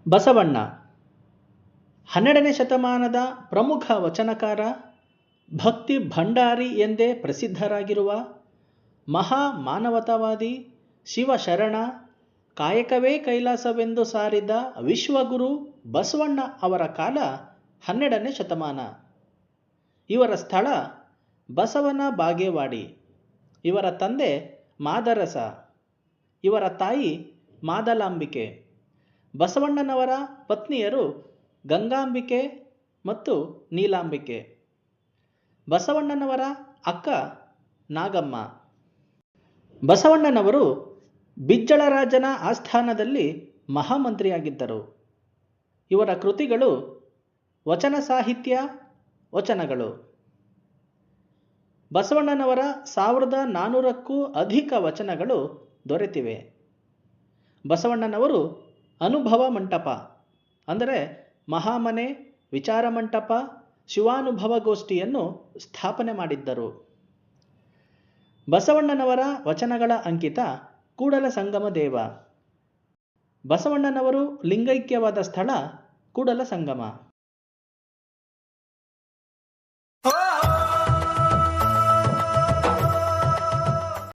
ಬಸವಣ್ಣ 12ನೇ ಶತಮಾನದ ಪ್ರಮುಖ ವಚನಕಾರ, ಭಕ್ತಿ ಭಂಡಾರಿ ಎಂದೇ ಪ್ರಸಿದ್ಧರಾಗಿರುವ ಮಹಾ ಮಾನವತಾವಾದಿ, ಶಿವಶರಣ, ಕಾಯಕವೇ ಕೈಲಾಸವೆಂದು ಸಾರಿದ ವಿಶ್ವಗುರು ಬಸವಣ್ಣ ಅವರ ಕಾಲ 12ನೇ ಶತಮಾನ. ಇವರ ಸ್ಥಳ ಬಸವನ ಬಾಗೇವಾಡಿ. ಇವರ ತಂದೆ ಮಾದರಸ, ಇವರ ತಾಯಿ ಮಾದಲಾಂಬಿಕೆ. ಬಸವಣ್ಣನವರ ಪತ್ನಿಯರು ಗಂಗಾಂಬಿಕೆ ಮತ್ತು ನೀಲಾಂಬಿಕೆ. ಬಸವಣ್ಣನವರ ಅಕ್ಕ ನಾಗಮ್ಮ. ಬಸವಣ್ಣನವರು ಬಿಜ್ಜಳರಾಜನ ಆಸ್ಥಾನದಲ್ಲಿ ಮಹಾಮಂತ್ರಿಯಾಗಿದ್ದರು. ಇವರ ಕೃತಿಗಳು ವಚನ ಸಾಹಿತ್ಯ, ವಚನಗಳು. ಬಸವಣ್ಣನವರ 1400ಕ್ಕೂ ಅಧಿಕ ವಚನಗಳು ದೊರೆತಿವೆ. ಬಸವಣ್ಣನವರು ಅನುಭವ ಮಂಟಪ ಅಂದರೆ ಮಹಾಮನೆ, ವಿಚಾರ ಮಂಟಪ, ಶಿವಾನುಭವ ಗೋಷ್ಠಿಯನ್ನು ಸ್ಥಾಪನೆ ಮಾಡಿದ್ದರು. ಬಸವಣ್ಣನವರ ವಚನಗಳ ಅಂಕಿತ ಕೂಡಲ ಸಂಗಮ ದೇವ. ಬಸವಣ್ಣನವರು ಲಿಂಗೈಕ್ಯವಾದ ಸ್ಥಳ ಕೂಡಲ ಸಂಗಮ.